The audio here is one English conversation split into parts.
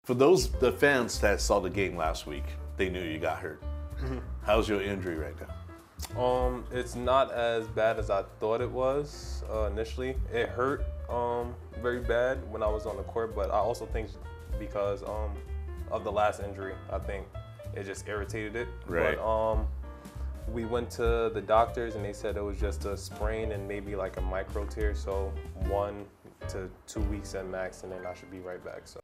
For those the fans that saw the game last week, they knew you got hurt. How's your injury right now? It's not as bad as I thought it was initially. It hurt very bad when I was on the court, but I also think because of the last injury, I think it just irritated it. Right. But we went to the doctors and they said it was just a sprain and maybe like a micro tear, so 1 to 2 weeks at max, and then I should be right back. So.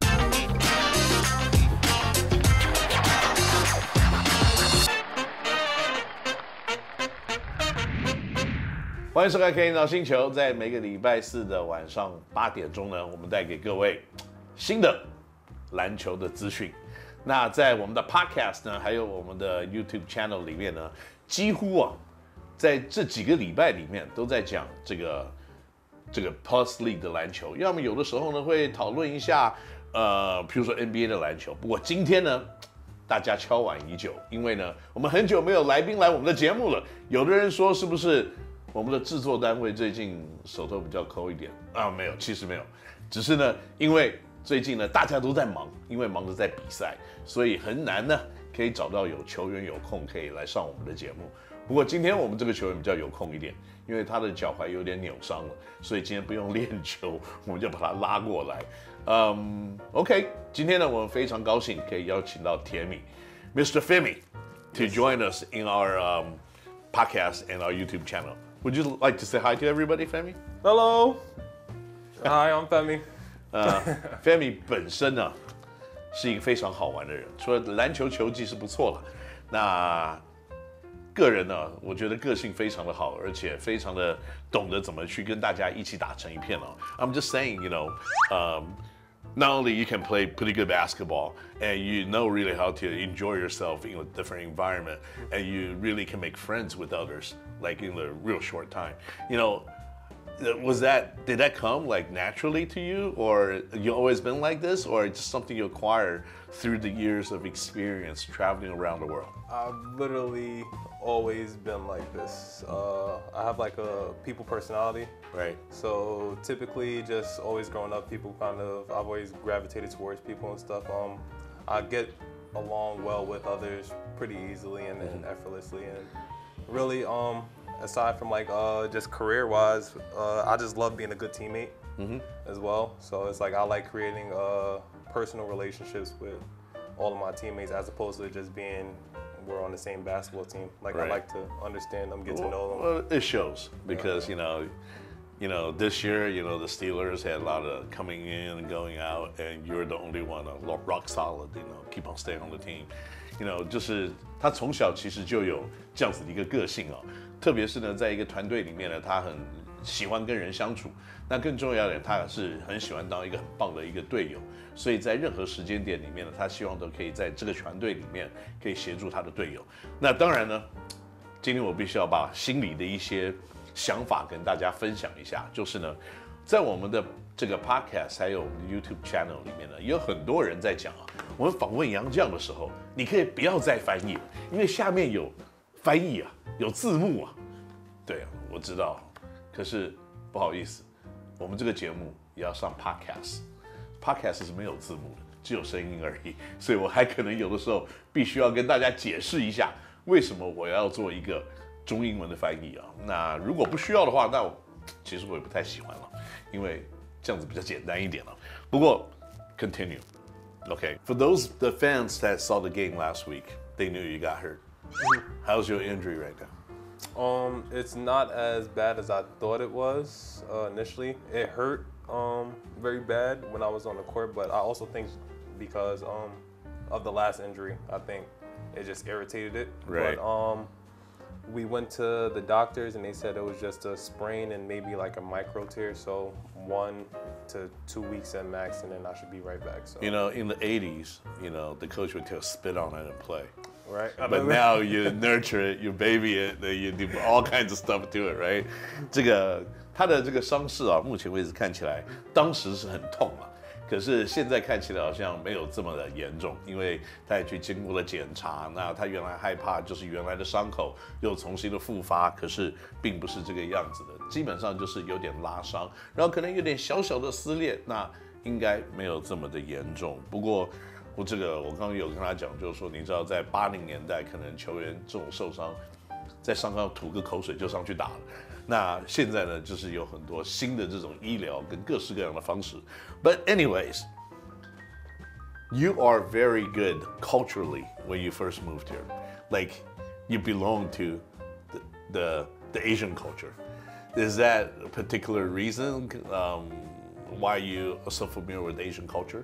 欢迎收看《肯尼NOW星球》。在每个礼拜四的晚上8点钟呢，我们带给各位新的篮球的资讯。那在我们的 Podcast 呢，还有我们的 YouTube Channel 里面呢，几乎在这几个礼拜里面都在讲这个 Plus League 的篮球。要么有的时候呢会讨论一下比如说 NBA 的篮球。不过今天呢，大家敲碗已久，因为呢，我们很久没有来宾来我们的节目了。有的人说是不是？我们的制作单位最近手头比较抠一点没有，其实没有，只是呢，因为最近呢大家都在忙，因为忙着在比赛，所以很难呢可以找到有球员有空可以来上我们的节目。不过今天我们这个球员比较有空一点，因为他的脚踝有点扭伤了，所以今天不用练球，我们就把他拉过来。OK， 今天呢我们非常高兴可以邀请到铁米 Mr. Femi to join us in our podcast and our YouTube channel.Would you like to say hi to everybody, Femi? Hello. Hi, I'm Femi. Femi 本身呢是一个非常好玩的人，除了篮球球技是不错了，那个人呢，我觉得个性非常的好，而且非常的懂得怎么去跟大家一起打成一片哦。I'm just saying, not only you can play pretty good basketball and you know really how to enjoy yourself in a different environment and you really can make friends with others like in a real short time. Did that come like naturally to you, or you always been like this, or just something you acquired through the years of experience traveling around the world? I've literally always been like this. I have like a people personality. Right. So typically just always growing up, I've always gravitated towards people and stuff. I get along well with others pretty easily and effortlessly, and really aside from like just career-wise, I just love being a good teammate as well. So it's like I like creating personal relationships with all of my teammates as opposed to just being we're on the same basketball team. Like right. I like to understand them, get to know them. Well, it shows because this year, the Steelers had a lot of coming in and going out, and you're the only one rock solid. Keep on staying on the team. 就是他从小其实就有这样子的一个个性特别是呢，在一个团队里面呢，他很喜欢跟人相处。那更重要的，他也是很喜欢当一个很棒的一个队友。所以在任何时间点里面呢，他希望都可以在这个团队里面可以协助他的队友。那当然呢，今天我必须要把心里的一些想法跟大家分享一下，就是呢，在我们的这个 podcast 还有我们的 YouTube channel 里面呢，也有很多人在讲我们访问洋将的时候，你可以不要再翻译了，因为下面有翻译有字幕对我知道，可是不好意思，我们这个节目也要上 podcast 是没有字幕的，只有声音而已，所以我还可能有的时候必须要跟大家解释一下，为什么我要做一个中英文的翻译那如果不需要的话，那其实我也不太喜欢了，因为这样子比较简单一点了。不过 continue. Okay. For those the fans that saw the game last week, they knew you got hurt. How's your injury right now? It's not as bad as I thought it was initially. It hurt very bad when I was on the court, but I also think because of the last injury, I think it just irritated it. Right. But we went to the doctors and they said it was just a sprain and maybe like a micro tear, so 1 to 2 weeks at max, and then I should be right back. So in the 80s, the coach would tell spit on it and play. Right. But now you nurture it, you baby it, you do all kinds of stuff to it, right? 他的这个伤势目前为止看起来当时是很痛可是现在看起来好像没有这么的严重，因为他也去经过了检查。那他原来害怕就是原来的伤口又重新的复发，可是并不是这个样子的，基本上就是有点拉伤，然后可能有点小小的撕裂，那应该没有这么的严重。不过我刚刚有跟他讲，就是说，你知道在80年代，可能球员这种受伤，在上场吐个口水就上去打了。那现在呢，就是有很多新的这种医疗跟各式各样的方式。But anyways, you are very good culturally when you first moved here. Like you belong to the Asian culture. Is that a particular reason why you are so familiar with Asian culture?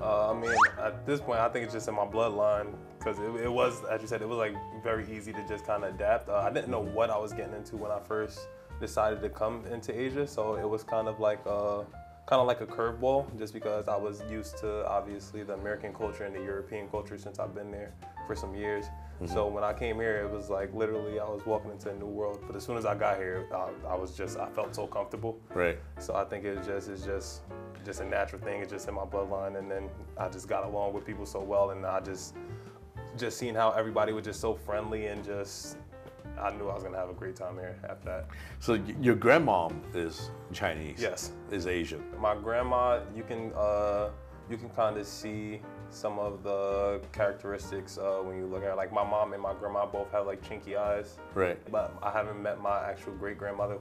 I mean, at this point, I think it's just in my bloodline because it was, as you said, it was like very easy to just kind of adapt. I didn't know what I was getting into when I first decided to come into Asia, so it was kind of like a curveball, just because I was used to obviously the American culture and the European culture since I've been there for some years. Mm-hmm. So when I came here, it was like literally I was walking into a new world. But as soon as I got here, I felt so comfortable. Right. So I think it's just a natural thing. It's just in my bloodline, and then I just got along with people so well, and I just seeing how everybody was just so friendly and just. I knew I was gonna have a great time here after that. So your grandmom is Chinese. Yes. Is Asian. My grandma, you can kind of see some of the characteristics when you look at her. Like my mom and my grandma both have like chinky eyes. Right. But I haven't met my actual great grandmother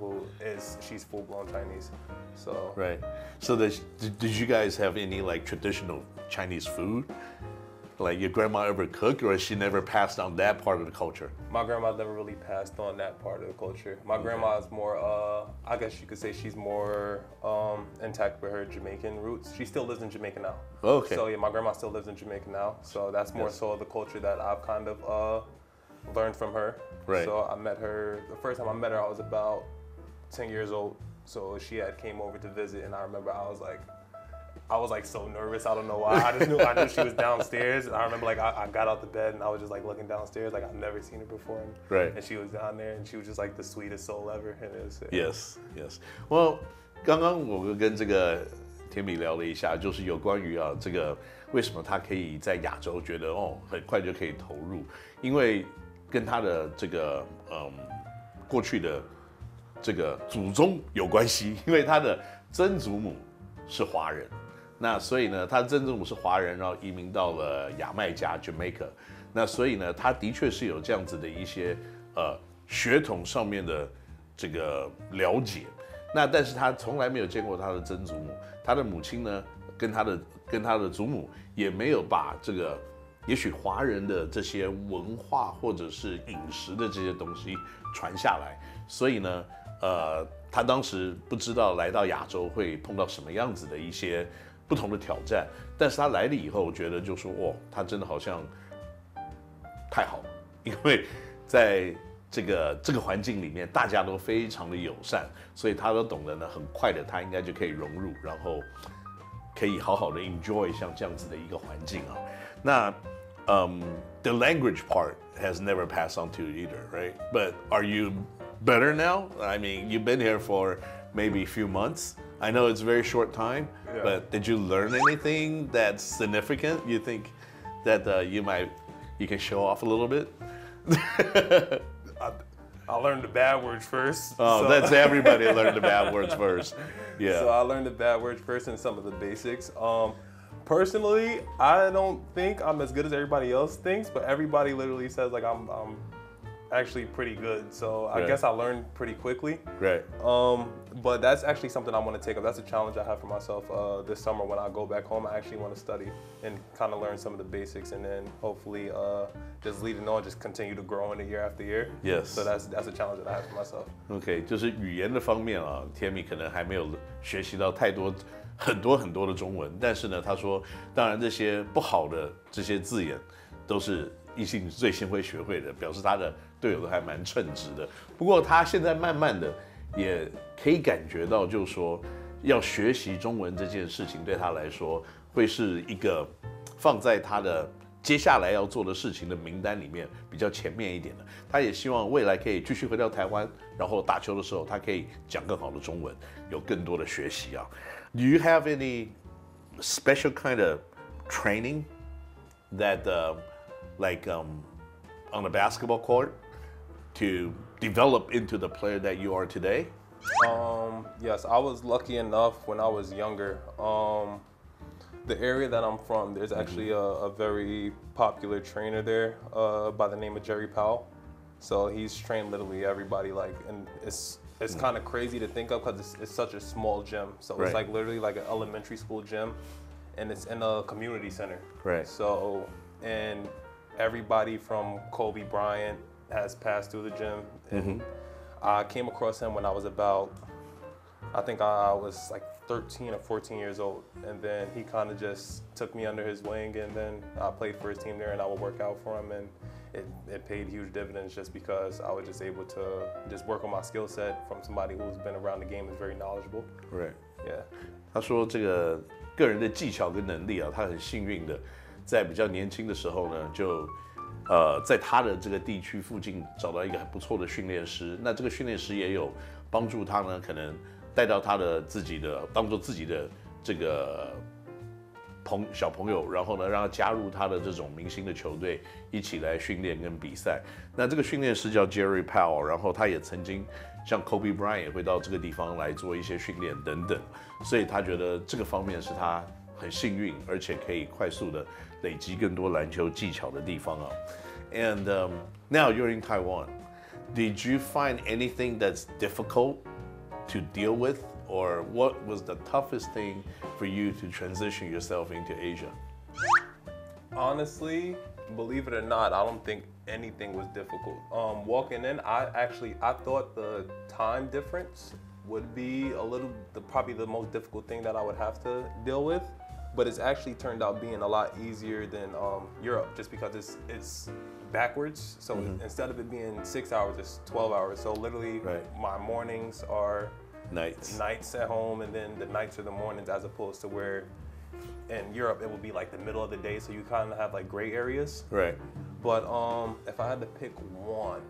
she's full blown Chinese. So. Right. So did you guys have any like traditional Chinese food? Like your grandma ever cook, or she never passed on that part of the culture? My grandma never really passed on that part of the culture. My grandma is more, I guess you could say she's more intact with her Jamaican roots. She still lives in Jamaica now. Okay. So yeah, my grandma still lives in Jamaica now. So that's more so the culture that I've kind of learned from her. Right. So I met her, the first time I met her, I was about 10 years old. So she came over to visit, and I remember I was like so nervous. I don't know why. I knew she was downstairs. And I remember like I got out the bed and I was just like looking downstairs, like I've never seen her before. And she was down there, and she was just like the sweetest soul ever. And it was, Yes. Well, 刚刚我跟这个甜米聊了一下，就是有关于这个为什么他可以在亚洲觉得很快就可以投入，因为跟他的这个过去的这个祖宗有关系，因为他的曾祖母是华人。那所以呢，他的曾祖母是华人，然后移民到了牙买加 Jamaica。那所以呢，他的确是有这样子的一些血统上面的这个了解。那但是他从来没有见过他的曾祖母，他的母亲呢，跟他的祖母也没有把这个也许华人的这些文化或者是饮食的这些东西传下来。所以呢，他当时不知道来到亚洲会碰到什么样子的一些不同的挑战，但是他来了以后，觉得就说他真的好像太好了，因为在这个环境里面，大家都非常的友善，所以他都懂得呢，很快的他应该就可以融入，然后可以好好的 enjoy 像这样子的一个环境啊。那the language part has never passed on to you either, right? But are you better now? I mean, you've been here for maybe a few months. I know it's a very short time, but did you learn anything that's significant? You think that you can show off a little bit? I learned the bad words first. Oh, so. That's everybody learned the bad words first. Yeah. So I learned the bad words first and some of the basics. Personally, I don't think I'm as good as everybody else thinks, but everybody literally says like I'm actually pretty good. So I guess I learned pretty quickly. Right. But that's actually something I want to take up. That's a challenge I have for myself this summer when I go back home. I actually want to study and kind of learn some of the basics, and then hopefully just leading on, just continue to grow in it year after year. Yes. So that's a challenge that I have for myself. OK， 就是语言的方面啊，甜米可能还没有学习到太多很多的中文，但是呢，他说，当然这些不好的这些字眼都是异性最先会学会的，表示他的队友都还蛮称职的。不过他现在慢慢的也可以感觉到，就是说要学习中文这件事情对他来说会是一个放在他的接下来要做的事情的名单里面比较前面一点的。他也希望未来可以继续回到台湾，然后打球的时候他可以讲更好的中文，有更多的学习啊。Do you have any special kind of training that on a basketball court to develop into the player that you are today? Yes, I was lucky enough when I was younger. The area that I'm from, there's actually a very popular trainer there by the name of Jerry Powell. So he's trained literally everybody, like, and it's kind of crazy to think of because it's such a small gym. So it's like literally like an elementary school gym, and it's in a community center. Right. So, and everybody from Kobe Bryant has passed through the gym. And I came across him when I was about, I think I was like 13 or 14 years old, and then he kind of just took me under his wing, and then I played for his team there, and I would work out for him, and it paid huge dividends just because I was just able to just work on my skill set from somebody who's been around the game, is very knowledgeable. Right. Yeah. 他说这个个人的技巧跟能力啊，他很幸运的，在比较年轻的时候呢，就在他的这个地区附近找到一个很不错的训练师。那这个训练师也有帮助他呢，可能带到他的自己的当做自己的这个小朋友，然后呢让他加入他的这种明星的球队，一起来训练跟比赛。那这个训练师叫 Jerry Powell， 然后他也曾经像 Kobe Bryant 也会到这个地方来做一些训练等等，所以他觉得这个方面是他很幸运，而且可以快速的累积更多篮球技巧的地方啊。And now you're in Taiwan. Did you find anything that's difficult to deal with, or what was the toughest thing for you to transition yourself into Asia? Honestly, believe it or not, I don't think anything was difficult. Walking in, I thought the time difference would be probably the most difficult thing that I would have to deal with, but it's actually turned out being a lot easier than Europe, just because it's backwards. So instead of it being 6 hours, it's 12 hours. So literally, my mornings are nights at home, and then the nights are the mornings, as opposed to where in Europe it will be like the middle of the day, so you kind of have like gray areas. Right. But if I had to pick one,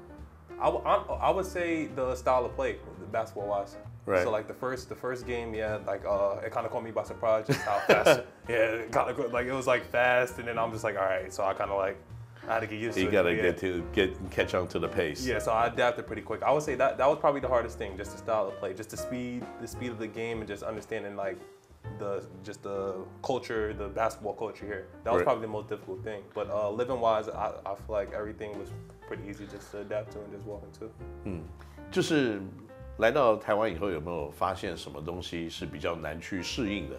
I would say the style of play, basketball wise. Right. So like the first game, yeah, like it kind of caught me by surprise just how fast. Yeah, it kind of like it was like fast, and then I'm just like, all right. So I kind of like I had to get used to it. You gotta catch on to the pace. Yeah, so I adapted pretty quick. I would say that was probably the hardest thing, just the style of play, just the speed of the game, and just understanding like the culture, the basketball culture here. That was probably the most difficult thing. But living wise, I feel like everything was pretty easy just to adapt to and just walk into. 就是来到台湾以后，有没有发现什么东西是比较难去适应的？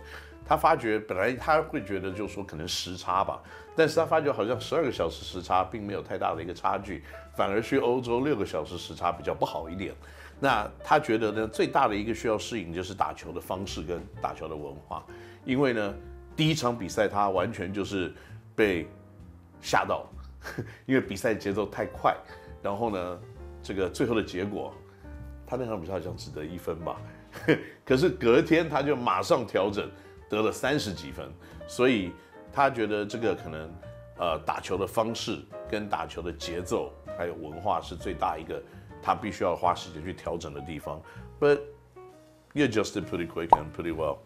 他发觉本来他会觉得就是说可能时差吧，但是他发觉好像12个小时时差并没有太大的一个差距，反而去欧洲6个小时时差比较不好一点。那他觉得呢，最大的一个需要适应就是打球的方式跟打球的文化，因为呢，第一场比赛他完全就是被吓到，因为比赛节奏太快，然后呢，这个最后的结果，他那场比赛好像只得1分吧，可是隔天他就马上调整，得了30几分，所以他觉得这个可能打球的方式跟打球的节奏还有文化是最大一个他必须要花时间去调整的地方。But you adjusted pretty quick and pretty well.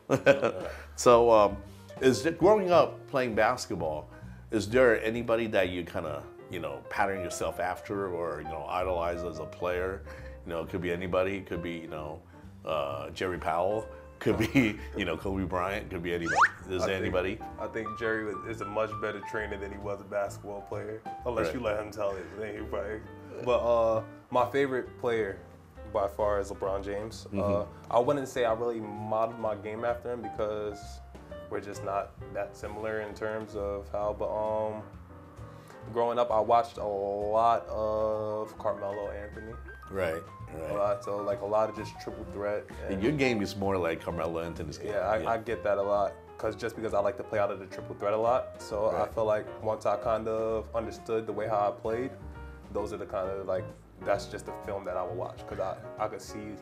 So, is growing up playing basketball, is there anybody that you kind of pattern yourself after or idolize as a player? It could be anybody. It could be Jerry Powell. Could be Kobe Bryant. Could be anybody. Is there anybody? I think Jerry is a much better trainer than he was a basketball player, unless you let him tell it. Then he probably. But my favorite player by far is LeBron James. I wouldn't say I really modeled my game after him because we're just not that similar in terms of how. But growing up, I watched a lot of Carmelo Anthony. Right. A lot, so like a lot of just triple threat. And your game is more like Carmelo Anthony's game. Yeah, I get that a lot because I like to play out of the triple threat a lot. So I feel like once I kind of understood the way how I played, those are the kind of like that's just the film that I would watch because I could see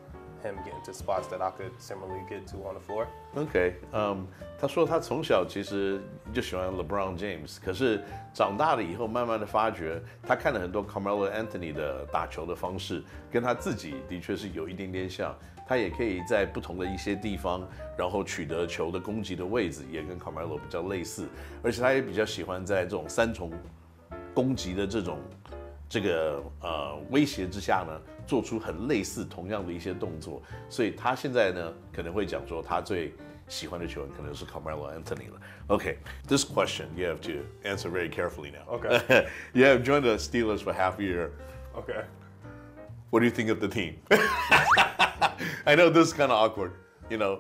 him get into spots that I could similarly get to on the floor. OK， 他说他从小其实就喜欢 LeBron James， 可是长大了以后，慢慢的发觉他看了很多 Carmelo Anthony 的打球的方式，跟他自己的确是有一点点像。他也可以在不同的一些地方，然后取得球的攻击的位置，也跟 Carmelo 比较类似，而且他也比较喜欢在这种3重攻击的这个威胁之下呢，做出很类似同样的一些动作，所以他现在呢可能会讲说他最喜欢的球员可能是 Carmelo Anthony 了。Okay, this question you have to answer very carefully now. Okay. You have joined the Steelers for half a year. Okay. What do you think of the team? I know this is kind of awkward, you know.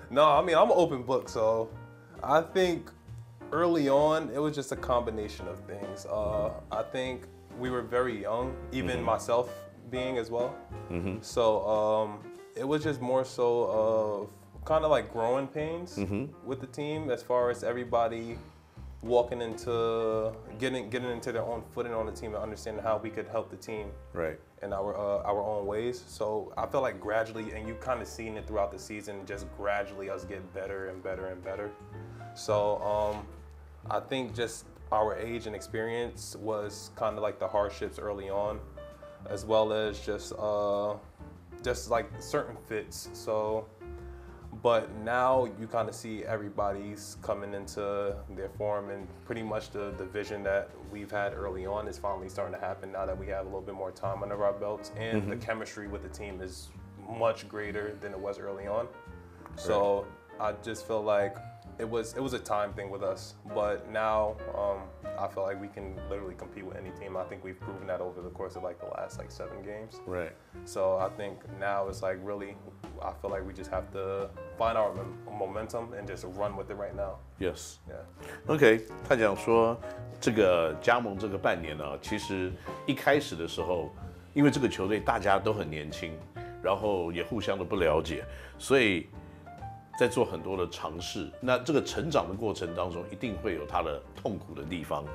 No, I mean I'm an open book, so I think early on it was just a combination of things. I think we were very young, even myself being as well. So it was just more so of kind of like growing pains with the team, as far as everybody walking into getting into their own footing on the team and understanding how we could help the team in our own ways. So I feel like gradually, and you kind of seen it throughout the season, just gradually us get better and better and better. So I think just our age and experience was kind of like the hardships early on, as well as just like certain fits. So, but now you kind of see everybody's coming into their form, and pretty much the vision that we've had early on is finally starting to happen now that we have a little bit more time under our belts, and the chemistry with the team is much greater than it was early on. So I just feel like it was a time thing with us, but now I feel like we can literally compete with any team. I think we've proven that over the course of like the last 7 games. Right. So I think now it's like really, I feel like we just have to find our momentum and just run with it right now. Yes. Yeah. OK， 他讲说这个加盟这个半年呢，其实一开始的时候，因为这个球队大家都很年轻，然后也互相的不了解，所以在做很多的尝试。那这个成长的过程当中，一定会有它的痛苦的地方。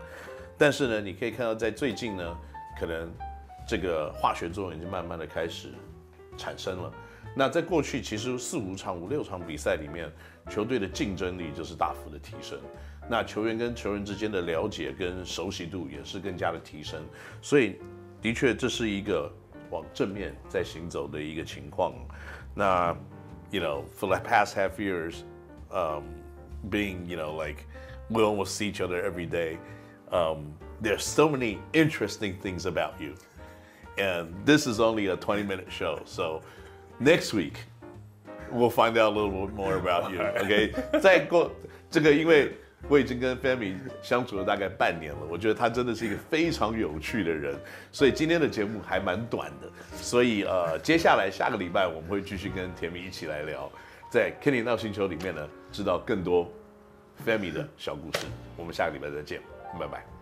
但是呢，你可以看到在最近呢，可能这个化学作用已经慢慢的开始产生了。那在过去其实4、5场、5、6场比赛里面，球队的竞争力就是大幅的提升。那球员跟球员之间的了解跟熟悉度也是更加的提升。所以的确这是一个往正面在行走的一个情况。那you know, for the past half years, being, you know, like we almost see each other every day. There's so many interesting things about you. And this is only a 20-minute show. So next week, we'll find out a little bit more about you. OK? 再过这个，因为我已经跟 Femi 相处了大概半年了，我觉得他真的是一个非常有趣的人，所以今天的节目还蛮短的，所以接下来下个礼拜我们会继续跟甜米一起来聊，在 肯尼NOW星球里面呢，知道更多 Femi 的小故事。我们下个礼拜再见，拜拜。